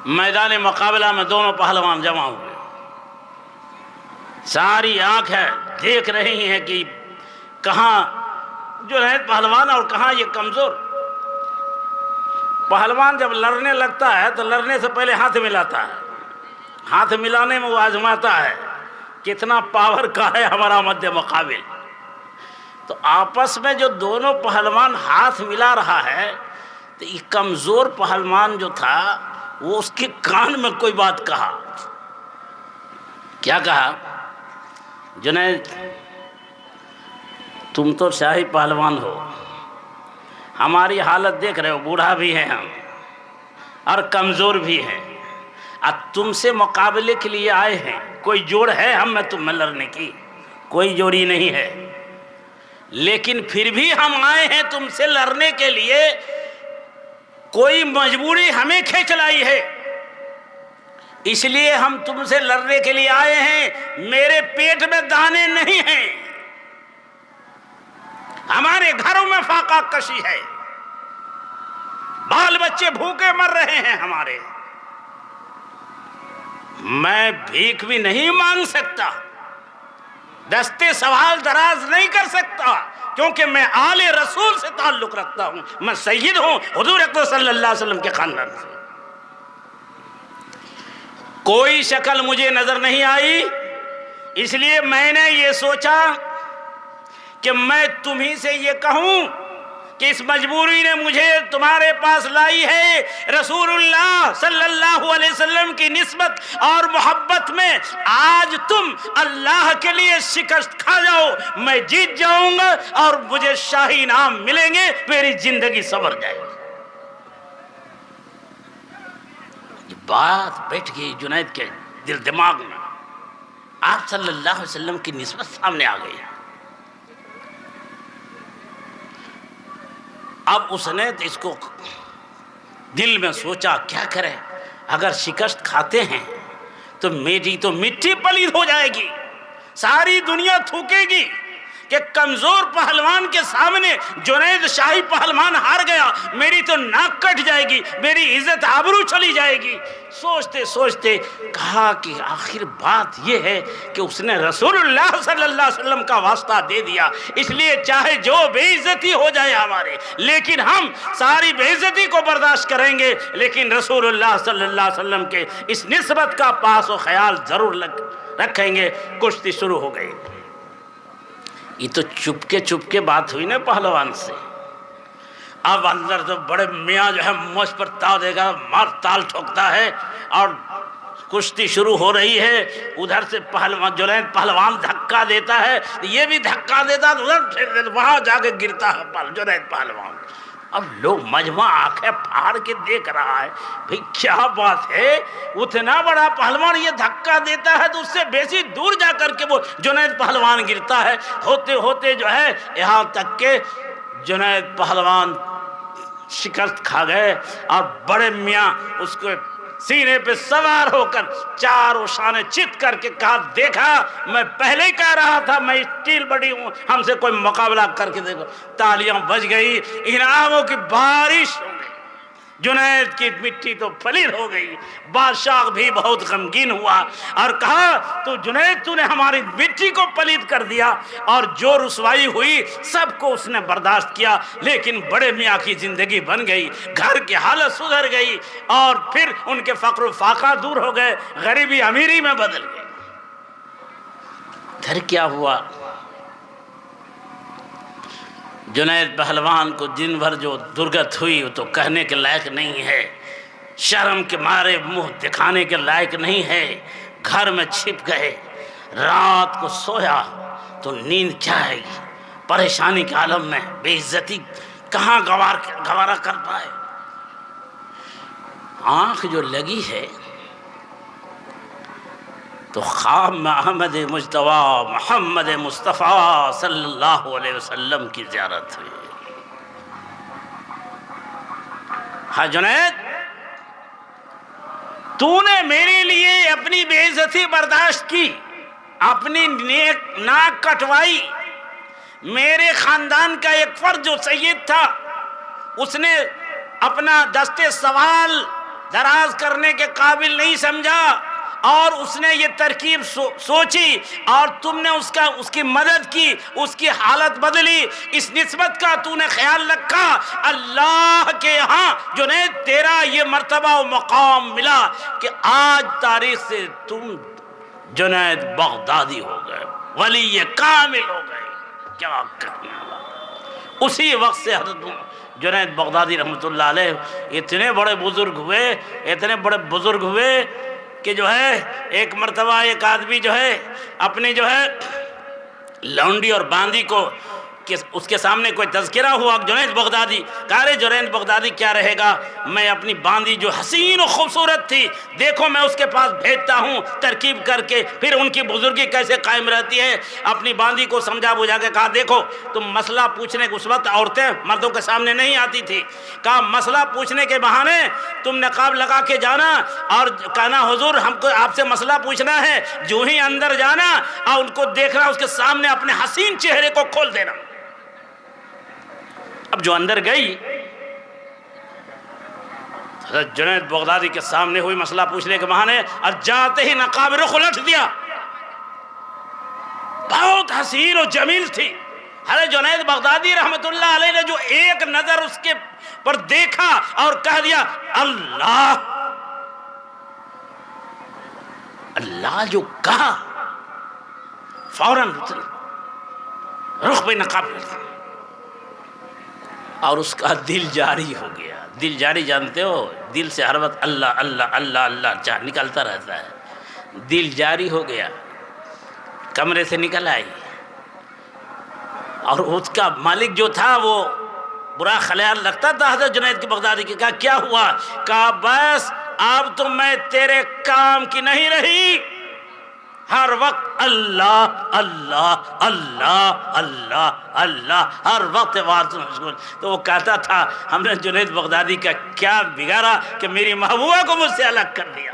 میدان مقابلہ میں دونوں پہلوان جمع ہوئے، ساری آنکھیں دیکھ رہی ہیں کہ کہاں جنید پہلوان اور کہاں یہ کمزور۔ پہلوان جب لڑنے لگتا ہے تو لڑنے سے پہلے ہاتھ ملاتا ہے، ہاتھ ملانے میں وہ آزماتا ہے کتنا پاور کا ہے ہمارا مد مقابل۔ تو آپس میں جو دونوں پہلوان ہاتھ ملا رہا ہے تو یہ کمزور پہلوان جو تھا وہ اس کے کان میں کوئی بات کہا۔ کیا کہا؟ جنید تم تو شاہی پہلوان ہو، ہماری حالت دیکھ رہے ہو، بوڑھا بھی ہیں ہم اور کمزور بھی ہیں، اب تم سے مقابلے کے لیے آئے ہیں، کوئی جوڑ ہے ہم میں تم میں لڑنے کی؟ کوئی جوڑی نہیں ہے، لیکن پھر بھی ہم آئے ہیں تم سے لڑنے کے لیے، کوئی مجبوری ہمیں کھینچ لائی ہے، اس لیے ہم تم سے لڑنے کے لیے آئے ہیں۔ میرے پیٹ میں دانے نہیں ہیں، ہمارے گھروں میں فاقہ کشی ہے، بال بچے بھوکے مر رہے ہیں ہمارے، میں بھیک بھی نہیں مانگ سکتا، دستے سوال دراز نہیں کر سکتا، کیونکہ میں آل رسول سے تعلق رکھتا ہوں، میں سید ہوں حضور اکرم صلی اللہ علیہ وسلم کے خاندان سے۔ کوئی شکل مجھے نظر نہیں آئی، اس لیے میں نے یہ سوچا کہ میں تمہیں سے یہ کہوں کہ اس مجبوری نے مجھے تمہارے پاس لائی ہے، رسول اللہ صلی اللہ علیہ وسلم کی نسبت اور محبت میں آج تم اللہ کے لیے شکست کھا جاؤ، میں جیت جاؤں گا اور مجھے شاہی انعام ملیں گے، میری زندگی سنور جائے گی۔ یہ بات بیٹھ گئی جنید کے دل دماغ میں، آپ صلی اللہ علیہ وسلم کی نسبت سامنے آ گئی۔ اب اس نے اس کو دل میں سوچا کیا کرے، اگر شکست کھاتے ہیں تو میری تو مٹی پلید ہو جائے گی، ساری دنیا تھوکے گی کہ کمزور پہلوان کے سامنے جنید شاہی پہلوان ہار گیا، میری تو ناک کٹ جائے گی، میری عزت آبرو چلی جائے گی۔ سوچتے سوچتے کہا کہ آخر بات یہ ہے کہ اس نے رسول اللہ صلی اللہ علیہ وسلم کا واسطہ دے دیا، اس لیے چاہے جو بے عزتی ہو جائے ہمارے، لیکن ہم ساری بے عزتی کو برداشت کریں گے، لیکن رسول اللہ صلی اللہ علیہ وسلم کے اس نسبت کا پاس و خیال ضرور رکھیں گے۔ کشتی شروع ہو گئی۔ یہ تو چپکے بات ہوئی نا پہلوان سے، اب اندر تو بڑے میاں جو ہے مجھ پر تاؤ دے گا، مار تال ٹھوکتا ہے اور کشتی شروع ہو رہی ہے۔ ادھر سے پہلوان جنید پہلوان دھکا دیتا ہے، یہ بھی دھکا دیتا ہے، ادھر پھر دیتا، وہاں جا کے گرتا ہے جنید پہلوان۔ اب لوگ مجمع آنکھیں پھاڑ کے دیکھ رہا ہے، بھئی کیا بات ہے، اتنا بڑا پہلوان یہ دھکا دیتا ہے تو اس سے بیسی دور جا کر کے وہ جنید پہلوان گرتا ہے۔ ہوتے ہوتے جو ہے یہاں تک کہ جنید پہلوان شکست کھا گئے، اور بڑے میاں اس کو سینے پہ سوار ہو کر چاروں شانے چت کر کے کہا، دیکھا میں پہلے ہی کہہ رہا تھا میں اسٹیل بڑی ہوں، ہم سے کوئی مقابلہ کر کے دیکھو۔ تالیاں بج گئی، انعاموں کی بارش ہو گئی، جنید کی مٹی تو پلید ہو گئی۔ بادشاہ بھی بہت غمگین ہوا اور کہا، تو جنید تو نے ہماری مٹی کو پلید کر دیا، اور جو رسوائی ہوئی سب کو اس نے برداشت کیا، لیکن بڑے میاں کی زندگی بن گئی، گھر کی حالت سدھر گئی، اور پھر ان کے فقر و فاقہ دور ہو گئے، غریبی امیری میں بدل گئی۔ پھر کیا ہوا؟ جنید پہلوان کو دن بھر جو درگت ہوئی وہ تو کہنے کے لائق نہیں ہے، شرم کے مارے منہ دکھانے کے لائق نہیں ہے، گھر میں چھپ گئے، رات کو سویا تو نیند کیا آئے گی، پریشانی کے عالم میں بے عزتی کہاں گوارا کر پائے۔ آنکھ جو لگی ہے تو خواب میں احمد مجتبیٰ محمد مصطفیٰ صلی اللہ علیہ وسلم کی زیارت ہوئی۔ ہاں جنید، تو نے میرے لیے اپنی بے عزتی برداشت کی، اپنی ناک کٹوائی، میرے خاندان کا ایک فرد جو سید تھا اس نے اپنا دستے سوال دراز کرنے کے قابل نہیں سمجھا اور اس نے یہ ترکیب سوچی اور تم نے اس کی مدد کی، اس کی حالت بدلی، اس نسبت کا تو نے خیال رکھا، اللہ کے ہاں جنید تیرا یہ مرتبہ و مقام ملا کہ آج تاریخ سے تم جنید بغدادی ہو گئے، ولی کامل ہو گئے۔ کیا کرنا، اسی وقت سے حضرت جنید بغدادی رحمۃ اللہ علیہ اتنے بڑے بزرگ ہوئے کہ جو ہے ایک مرتبہ ایک آدمی جو ہے اپنی جو ہے لونڈی اور باندی کو اس کے سامنے کوئی تذکرہ ہوا جنید بغدادی، کہا رے جنید بغدادی کیا رہے گا، میں اپنی باندی جو حسین و خوبصورت تھی دیکھو میں اس کے پاس بھیجتا ہوں ترکیب کر کے، پھر ان کی بزرگی کیسے قائم رہتی ہے۔ اپنی باندی کو سمجھا بجھا کے کہا دیکھو تم مسئلہ پوچھنے کے اس وقت عورتیں مردوں کے سامنے نہیں آتی تھی، کہا مسئلہ پوچھنے کے بہانے تم نقاب لگا کے جانا اور کہنا حضور ہم کو آپ سے مسئلہ پوچھنا ہے، جو ہی اندر جانا اور ان کو دیکھنا اس کے سامنے اپنے حسین چہرے کو کھول دینا۔ اب جو اندر گئی حضرت جنید بغدادی کے سامنے ہوئی مسئلہ پوچھنے کے بہانے، اور جاتے ہی نقاب رخ الٹ دیا، بہت حسین و جمیل تھی۔ حضرت جنید بغدادی رحمت اللہ علیہ نے جو ایک نظر اس کے پر دیکھا اور کہہ دیا اللہ، اللہ جو کہا فوراً رخ پہ نقاب لگا اور اس کا دل جاری ہو گیا۔ دل جاری جانتے ہو، دل سے ہر وقت اللہ اللہ اللہ اللہ نکلتا رہتا ہے، دل جاری ہو گیا، کمرے سے نکل آئی اور اس کا مالک جو تھا وہ برا خیال رکھتا تھا حضرت جنید کی بغدادی کی، کہا کیا ہوا، کہا بس اب تو میں تیرے کام کی نہیں رہی، ہر وقت اللہ اللہ اللہ اللہ اللہ ہر وقت مشغول۔ تو وہ کہتا تھا ہم نے جنید بغدادی کا کیا بگاڑا کہ میری محبوبہ کو مجھ سے الگ کر دیا۔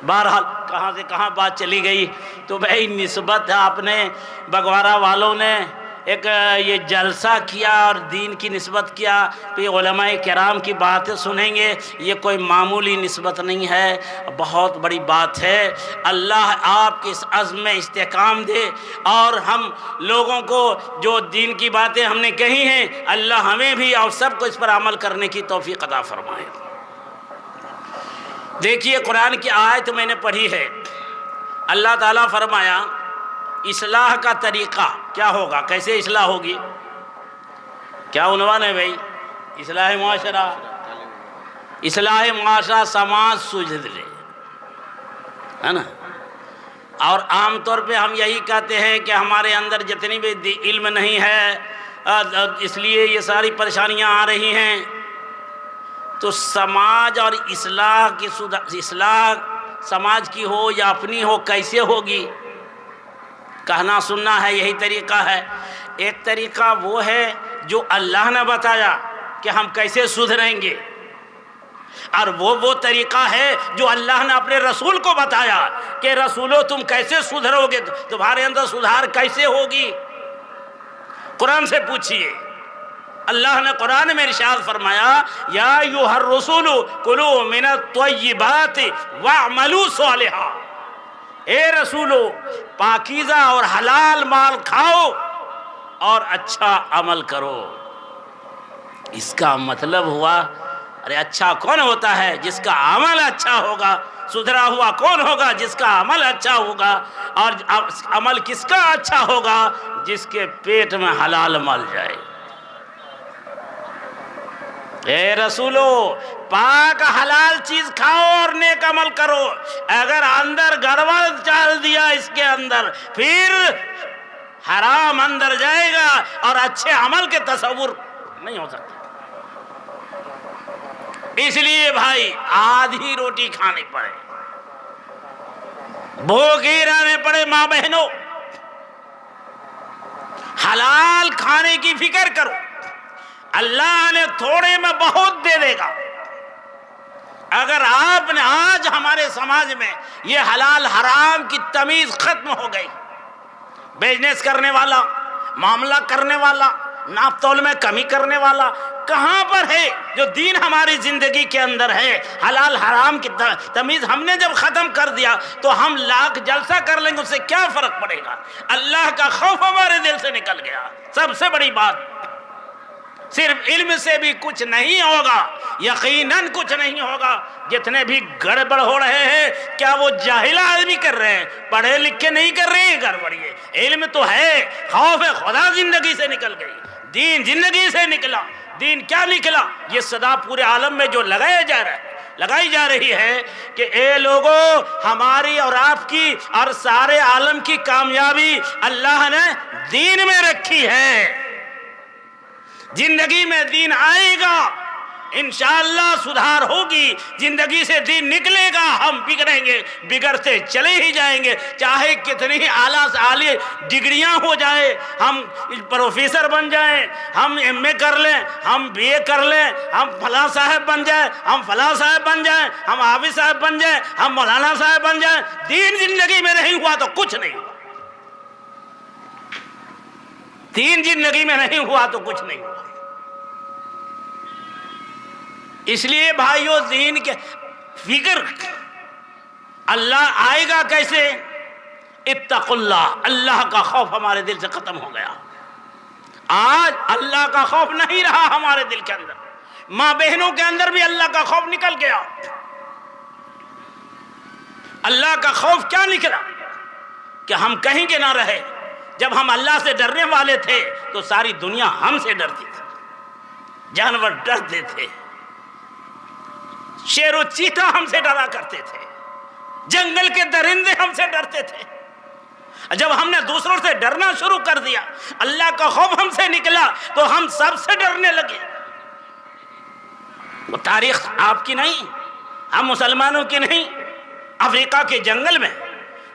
بہرحال کہاں سے کہاں بات چلی گئی، تو بھائی نسبت آپ نے بگوارا والوں نے ایک یہ جلسہ کیا اور دین کی نسبت کیا، پھر علماء کرام کی باتیں سنیں گے، یہ کوئی معمولی نسبت نہیں ہے، بہت بڑی بات ہے۔ اللہ آپ کے اس عزم میں استحکام دے اور ہم لوگوں کو جو دین کی باتیں ہم نے کہی ہیں اللہ ہمیں بھی اور سب کو اس پر عمل کرنے کی توفیق عطا فرمائے۔ دیکھیے قرآن کی آیت میں نے پڑھی ہے، اللہ تعالیٰ فرمایا اصلاح کا طریقہ کیا ہوگا، کیسے اصلاح ہوگی، کیا عنوان ہے بھائی، اصلاح معاشرہ، اصلاح معاشرہ سماج سجد لے، ہے نا۔ اور عام طور پہ ہم یہی کہتے ہیں کہ ہمارے اندر جتنی بھی علم نہیں ہے اس لیے یہ ساری پریشانیاں آ رہی ہیں۔ تو سماج اور اصلاح سماج کی ہو یا اپنی ہو کیسے ہوگی، کہنا سننا ہے یہی طریقہ ہے۔ ایک طریقہ وہ ہے جو اللہ نے بتایا کہ ہم کیسے سدھریں گے، اور وہ طریقہ ہے جو اللہ نے اپنے رسول کو بتایا کہ رسولو تم کیسے سدھرو گے، تمہارے اندر سدھار کیسے ہوگی، قرآن سے پوچھئے۔ اللہ نے قرآن میں ارشاد فرمایا یا ایھا الرسول کلوا من الطیبات واعملوا صالحا، اے رسولو پاکیزہ اور حلال مال کھاؤ اور اچھا عمل کرو۔ اس کا مطلب ہوا ارے اچھا کون ہوتا ہے، جس کا عمل اچھا ہوگا، سدھرا ہوا کون ہوگا، جس کا عمل اچھا ہوگا، اور عمل کس کا اچھا ہوگا، جس کے پیٹ میں حلال مال جائے۔ اے رسولو پاک حلال چیز کھاؤ اور نیک عمل کرو، اگر اندر گڑبڑ ڈال دیا اس کے اندر پھر حرام اندر جائے گا اور اچھے عمل کے تصور نہیں ہو سکتا۔ اس لیے بھائی آدھی روٹی کھانی پڑے، بھوکے رہنے پڑے، ماں بہنوں حلال کھانے کی فکر کرو، اللہ نے تھوڑے میں بہت دے دے گا۔ اگر آپ نے آج ہمارے سماج میں یہ حلال حرام کی تمیز ختم ہو گئی، بزنس کرنے والا، معاملہ کرنے والا، ناپ تول میں کمی کرنے والا، کہاں پر ہے جو دین ہماری زندگی کے اندر ہے؟ حلال حرام کی تمیز ہم نے جب ختم کر دیا تو ہم لاکھ جلسہ کر لیں گے، اس سے کیا فرق پڑے گا؟ اللہ کا خوف ہمارے دل سے نکل گیا۔ سب سے بڑی بات، صرف علم سے بھی کچھ نہیں ہوگا، یقیناً کچھ نہیں ہوگا۔ جتنے بھی گڑبڑ ہو رہے ہیں، کیا وہ جاہل آدمی کر رہے ہیں؟ پڑھے لکھے نہیں کر رہے ہیں گڑبڑی ہے۔ علم تو ہے، خوف خدا زندگی سے نکل گئی، دین زندگی سے نکلا۔ دین کیا نکلا؟ یہ صدا پورے عالم میں جو لگائی جا رہی ہے کہ اے لوگوں، ہماری اور آپ کی اور سارے عالم کی کامیابی اللہ نے دین میں رکھی ہے۔ زندگی میں دین آئے گا، انشاءاللہ سدھار ہوگی، زندگی سے دین نکلے گا، ہم بگڑیں گے، بگڑتے چلے ہی جائیں گے، چاہے کتنی ہی اعلیٰ سے اعلیٰ ڈگریاں ہو جائیں، ہم پروفیسر بن جائیں، ہم ایم اے کر لیں، ہم بی اے کر لیں، ہم فلاں صاحب بن جائیں، ہم فلاں صاحب بن جائیں، ہم حافظ صاحب بن جائیں، ہم مولانا صاحب بن جائیں، دین زندگی میں نہیں ہوا تو کچھ نہیں ہوا۔ دین زندگی میں نہیں ہوا تو کچھ نہیں ہوا۔ اس لیے بھائیو، دین کے فکر اللہ آئے گا کیسے؟ اتقوا اللہ، اللہ کا خوف ہمارے دل سے ختم ہو گیا۔ آج اللہ کا خوف نہیں رہا ہمارے دل کے اندر، ماں بہنوں کے اندر بھی اللہ کا خوف نکل گیا۔ اللہ کا خوف کیا نکلا کہ ہم کہیں کے نہ رہے۔ جب ہم اللہ سے ڈرنے والے تھے تو ساری دنیا ہم سے ڈرتی تھی، جانور ڈرتے تھے، شیر و چیتا ہم سے ڈرا کرتے تھے، جنگل کے درندے ہم سے ڈرتے تھے۔ جب ہم نے دوسروں سے ڈرنا شروع کر دیا، اللہ کا خوف ہم سے نکلا تو ہم سب سے ڈرنے لگے۔ وہ تاریخ آپ کی نہیں، ہم مسلمانوں کی نہیں۔ افریقہ کے جنگل میں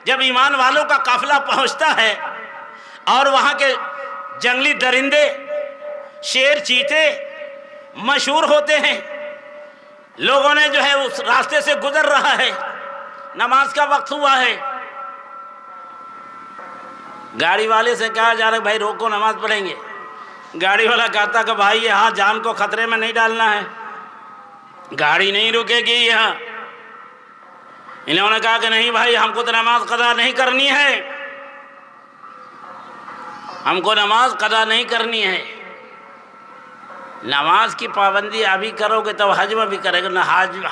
جب ایمان والوں کا قافلہ پہنچتا ہے اور وہاں کے جنگلی درندے شیر چیتے مشہور ہوتے ہیں، لوگوں نے جو ہے اس راستے سے گزر رہا ہے، نماز کا وقت ہوا ہے، گاڑی والے سے کہا جا رہا ہے بھائی روکو نماز پڑھیں گے۔ گاڑی والا کہتا کہ بھائی یہاں جان کو خطرے میں نہیں ڈالنا ہے، گاڑی نہیں رکے گی یہاں۔ انہوں نے کہا کہ نہیں بھائی، ہم کو تو نماز قضا نہیں کرنی ہے، ہم کو نماز قضا نہیں کرنی ہے۔ نماز کی پابندی ابھی کرو گے تو حج میں بھی کرے گا، نہ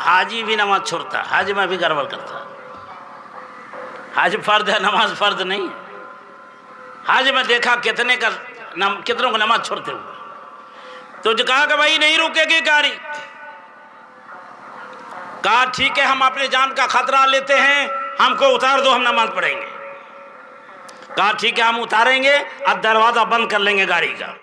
حاجی بھی نماز چھوڑتا، حج میں بھی گڑبڑ کرتا۔ حج فرض ہے، نماز فرض نہیں ہے۔ حج میں دیکھا کتنوں کو نماز چھوڑتے ہوئے۔ تو جو کہا کہ بھائی نہیں رکے گی گاڑی، کہا ٹھیک ہے ہم اپنے جان کا خطرہ لیتے ہیں، ہم کو اتار دو، ہم نماز پڑھیں گے۔ کہا ٹھیک ہے ہم اتاریں گے، اب دروازہ بند کر لیں گے گاڑی کا۔